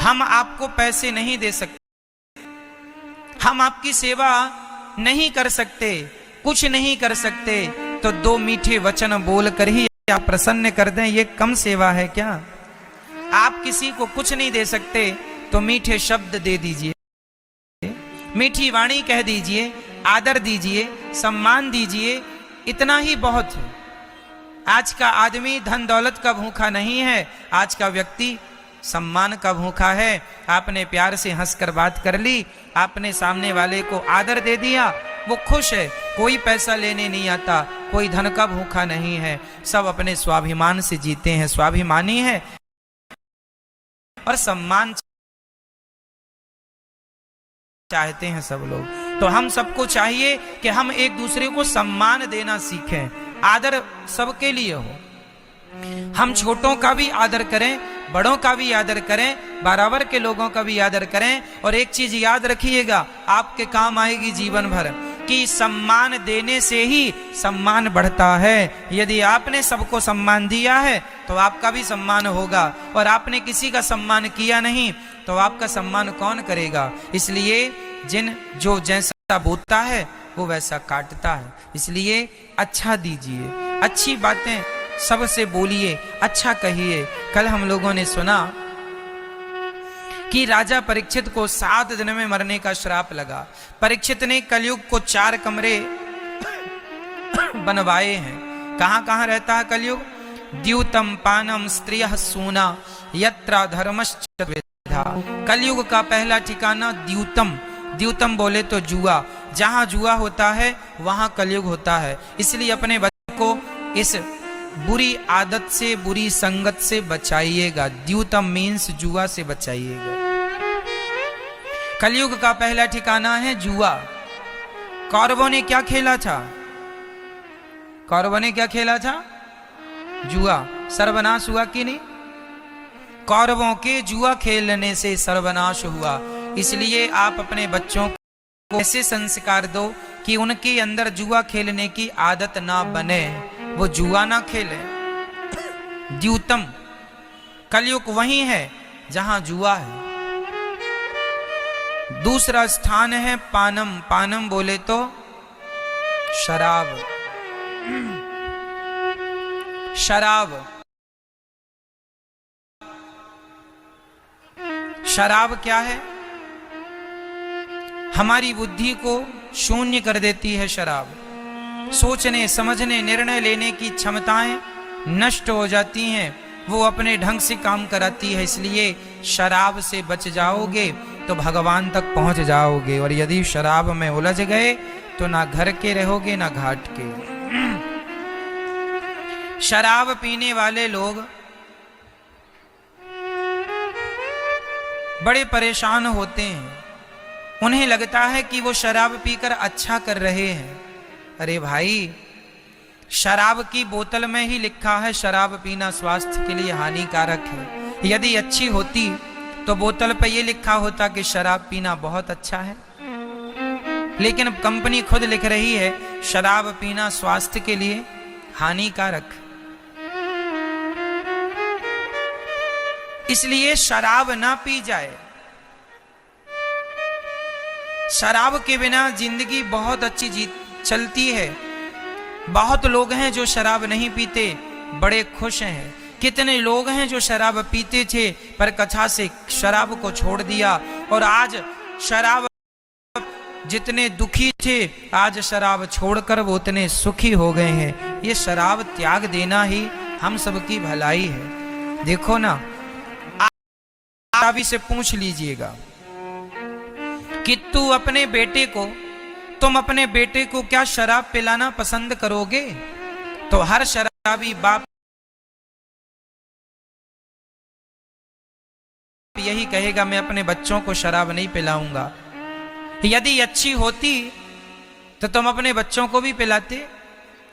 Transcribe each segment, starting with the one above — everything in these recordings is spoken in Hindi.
हम आपको पैसे नहीं दे सकते, हम आपकी सेवा नहीं कर सकते, कुछ नहीं कर सकते, तो दो मीठे वचन बोलकर ही आप प्रसन्न कर दें, ये कम सेवा है क्या? आप किसी को कुछ नहीं दे सकते तो मीठे शब्द दे दीजिए, मीठी वाणी कह दीजिए, आदर दीजिए, सम्मान दीजिए, इतना ही बहुत है। आज का आदमी धन दौलत का भूखा नहीं है, आज का व्यक्ति सम्मान का भूखा है। आपने प्यार से हंसकर बात कर ली, आपने सामने वाले को आदर दे दिया, वो खुश है। कोई पैसा लेने नहीं आता, कोई धन का भूखा नहीं है, सब अपने स्वाभिमान से जीते हैं, स्वाभिमानी है और सम्मान चाहते हैं सब लोग। तो हम सबको चाहिए कि हम एक दूसरे को सम्मान देना सीखें, आदर सबके लिए हो। हम छोटों का भी आदर करें, बड़ों का भी आदर करें, बराबर के लोगों का भी आदर करें। और एक चीज याद रखिएगा, आपके काम आएगी जीवन भर, कि सम्मान देने से ही सम्मान बढ़ता है। यदि आपने सबको सम्मान दिया है तो आपका भी सम्मान होगा, और आपने किसी का सम्मान किया नहीं तो आपका सम्मान कौन करेगा? इसलिए जो जैसा बोता है वो वैसा काटता है। इसलिए अच्छा दीजिए, अच्छी बातें सबसे बोलिए, अच्छा कहिए। कल हम लोगों ने सुना कि राजा परीक्षित को 7 दिन में मरने का श्राप लगा। परीक्षित ने कलयुग को 4 कमरे बनवाए हैं। कहां कहां रहता है कलयुग? द्यूतम पानम स्त्रियः सूना यत्र धर्मश्च द्विधा। कलयुग का पहला ठिकाना द्यूतम, द्यूतम बोले तो जुआ, जहां जुआ होता है वहां कलयुग होता है। इसलिए अपने बच्चों को इस बुरी आदत से, बुरी संगत से बचाइएगा। द्यूतम मीन्स जुआ से बचाइएगा। कलयुग का पहला ठिकाना है जुआ। कौरवों ने क्या खेला था? कौरवों ने क्या खेला था? जुआ। सर्वनाश हुआ कि नहीं? कौरवों के जुआ खेलने से सर्वनाश हुआ। इसलिए आप अपने बच्चों को ऐसे संस्कार दो कि उनके अंदर जुआ खेलने की आदत ना बने, वो जुआ ना खेले। द्यूतम, कलयुग वही है जहां जुआ है। दूसरा स्थान है पानम। पानम बोले तो शराब। शराब, शराब क्या है? हमारी बुद्धि को शून्य कर देती है शराब। सोचने समझने निर्णय लेने की क्षमताएं नष्ट हो जाती हैं, वो अपने ढंग से काम कराती है। इसलिए शराब से बच जाओगे तो भगवान तक पहुंच जाओगे, और यदि शराब में उलझ गए तो ना घर के रहोगे ना घाट के। शराब पीने वाले लोग बड़े परेशान होते हैं। उन्हें लगता है कि वो शराब पीकर अच्छा कर रहे हैं। अरे भाई, शराब की बोतल में ही लिखा है शराब पीना स्वास्थ्य के लिए हानिकारक है। यदि अच्छी होती तो बोतल पर यह लिखा होता कि शराब पीना बहुत अच्छा है। लेकिन कंपनी खुद लिख रही है शराब पीना स्वास्थ्य के लिए हानिकारक। इसलिए शराब ना पी जाए। शराब के बिना जिंदगी बहुत अच्छी चलती है। बहुत लोग हैं जो शराब नहीं पीते, बड़े खुश हैं। कितने लोग हैं जो शराब पीते थे पर कथा से शराब को छोड़ दिया, और आज शराब जितने दुखी थे आज शराब छोड़कर वो उतने सुखी हो गए हैं। ये शराब त्याग देना ही हम सबकी भलाई है। देखो ना, आप से पूछ लीजिएगा कि तुम अपने बेटे को क्या शराब पिलाना पसंद करोगे? तो हर शराबी बाप यही कहेगा मैं अपने बच्चों को शराब नहीं पिलाऊंगा। यदि अच्छी होती तो तुम अपने बच्चों को भी पिलाते,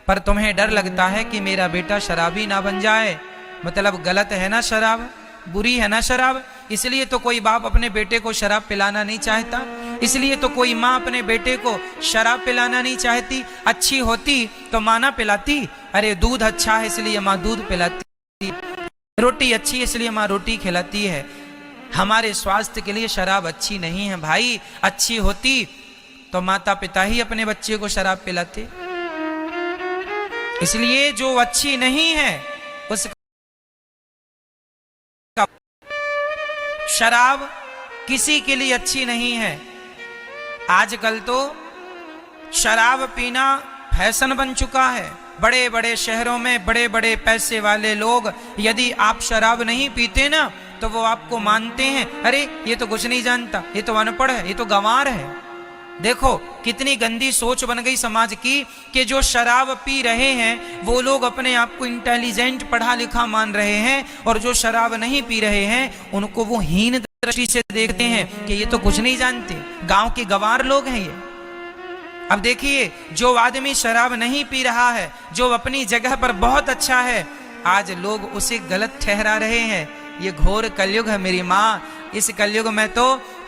पर तुम्हें डर लगता है कि मेरा बेटा शराबी ना बन जाए। मतलब गलत है ना शराब, बुरी है ना शराब। इसलिए तो कोई बाप अपने बेटे को शराब पिलाना नहीं चाहता। इसलिए तो कोई माँ अपने बेटे को शराब पिलाना नहीं चाहती। अच्छी होती तो माँ ना पिलाती। अरे दूध अच्छा है इसलिए माँ दूध पिलाती, रोटी अच्छी है इसलिए माँ रोटी खिलाती है। हमारे स्वास्थ्य के लिए शराब अच्छी नहीं है भाई। अच्छी होती तो माता पिता ही अपने बच्चे को शराब पिलाते। इसलिए जो अच्छी नहीं है उसका शराब किसी के लिए अच्छी नहीं है। आजकल तो शराब पीना फैशन बन चुका है। बड़े बड़े शहरों में बड़े बड़े पैसे वाले लोग यदि आप शराब नहीं पीते ना तो वो आपको मानते हैं, अरे ये तो कुछ नहीं जानता, ये तो अनपढ़ है, ये तो गंवार है। देखो कितनी गंदी सोच बन गई समाज की कि जो शराब पी रहे हैं वो लोग अपने आप को इंटेलिजेंट पढ़ा लिखा मान रहे हैं, और जो शराब नहीं पी रहे हैं उनको वो हीन दृष्टि से देखते हैं कि ये तो कुछ नहीं जानते, गांव के गंवार लोग हैं ये। अब देखिए, जो आदमी शराब नहीं पी रहा है, जो अपनी जगह पर बहुत अच्छा है, आज लोग उसे गलत ठहरा रहे हैं। ये घोर कलयुग है मेरी माँ। इस कलयुग में तो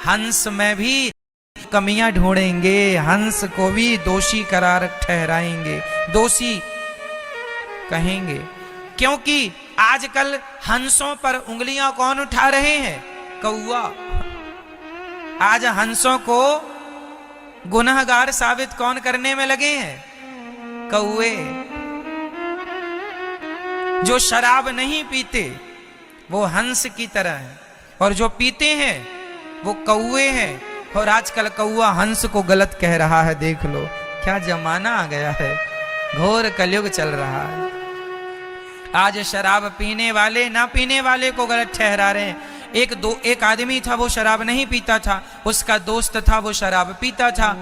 हंस में भी कमियां ढूंढेंगे, हंस को भी दोषी करार ठहराएंगे, दोषी कहेंगे। क्योंकि आजकल हंसों पर उंगलियां कौन उठा रहे हैं? कौआ। आज हंसों को गुनहगार साबित कौन करने में लगे हैं? कौए। जो शराब नहीं पीते वो हंस की तरह है, और जो पीते हैं वो कौए हैं। और आजकल कौआ हंस को गलत कह रहा है। देख लो क्या जमाना आ गया है, घोर कलयुग चल रहा है। आज शराब पीने वाले ना पीने वाले को गलत ठहरा रहे हैं। एक आदमी था वो शराब नहीं पीता था, उसका दोस्त था वो शराब पीता था।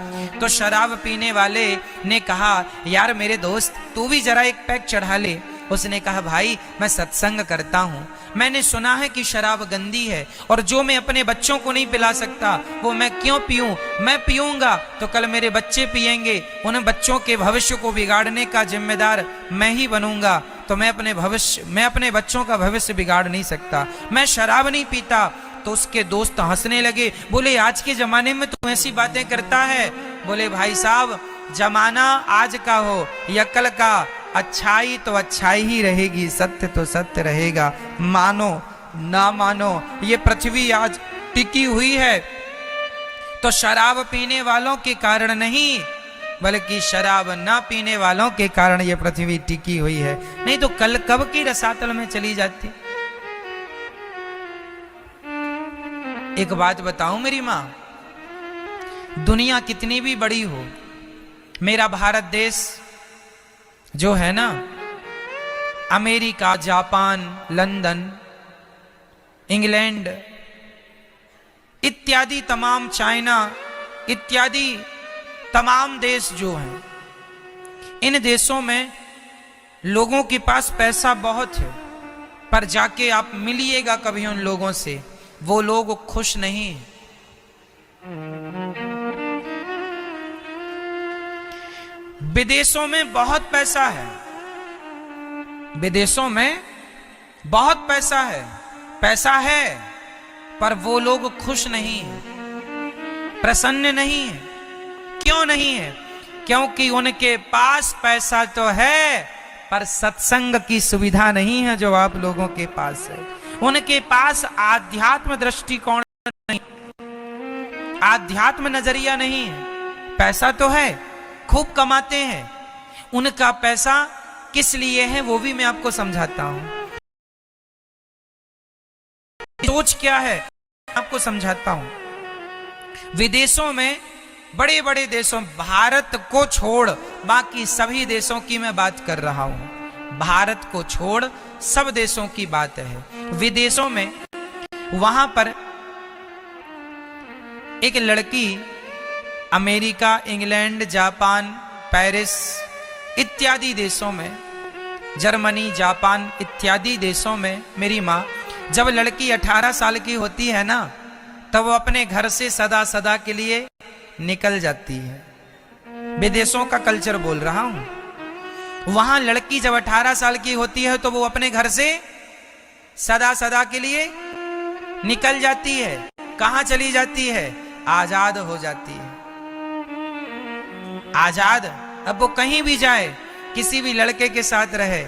तो शराब पीने वाले ने कहा, यार मेरे दोस्त तू भी जरा एक पैक चढ़ा ले। उसने कहा, भाई मैं सत्संग करता हूँ, मैंने सुना है कि शराब गंदी है, और जो मैं अपने बच्चों को नहीं पिला सकता वो मैं क्यों पीऊं? मैं पीऊंगा तो कल मेरे बच्चे पिएंगे, उन बच्चों के भविष्य को बिगाड़ने का जिम्मेदार मैं ही बनूंगा। तो मैं अपने बच्चों का भविष्य बिगाड़ नहीं सकता, मैं शराब नहीं पीता। तो उसके दोस्त हंसने लगे, बोले आज के जमाने में तू ऐसी बातें करता है? बोले भाई साहब, जमाना आज का हो या कल का, अच्छाई तो अच्छाई ही रहेगी, सत्य तो सत्य रहेगा। मानो ना मानो ये पृथ्वी आज टिकी हुई है तो शराब पीने वालों के कारण नहीं, बल्कि शराब ना पीने वालों के कारण ये पृथ्वी टिकी हुई है। नहीं तो कल कब की रसातल में चली जाती। एक बात बताऊं मेरी मां, दुनिया कितनी भी बड़ी हो, मेरा भारत देश जो है ना, अमेरिका, जापान, लंदन, इंग्लैंड इत्यादि तमाम, चाइना इत्यादि तमाम देश जो हैं, इन देशों में लोगों के पास पैसा बहुत है, पर जाके आप मिलिएगा कभी उन लोगों से, वो लोग खुश नहीं हैं। विदेशों में बहुत पैसा है, विदेशों में बहुत पैसा है, पर वो लोग खुश नहीं हैं, प्रसन्न नहीं हैं। क्यों नहीं है? क्योंकि उनके पास पैसा तो है पर सत्संग की सुविधा नहीं है जो आप लोगों के पास है। उनके पास आध्यात्म दृष्टिकोण नहीं, आध्यात्म नजरिया नहीं है। पैसा तो है, खूब कमाते हैं, उनका पैसा किस लिए है वो भी मैं आपको समझाता हूं। सोच क्या है आपको समझाता हूं। विदेशों में, बड़े बड़े देशों, भारत को छोड़ बाकी सभी देशों की मैं बात कर रहा हूं, भारत को छोड़ सब देशों की बात है। विदेशों में वहां पर एक लड़की अमेरिका, इंग्लैंड, जापान, पेरिस इत्यादि देशों में, जर्मनी, जापान इत्यादि देशों में, मेरी माँ, जब लड़की 18 साल की होती है ना, तब वो अपने घर से सदा सदा के लिए निकल जाती है। विदेशों का कल्चर बोल रहा हूं। वहां लड़की जब 18 साल की होती है तो वो अपने घर से सदा सदा के लिए निकल जाती है। कहां चली जाती है? आजाद हो जाती है, आजाद। अब वो कहीं भी जाए, किसी भी लड़के के साथ रहे,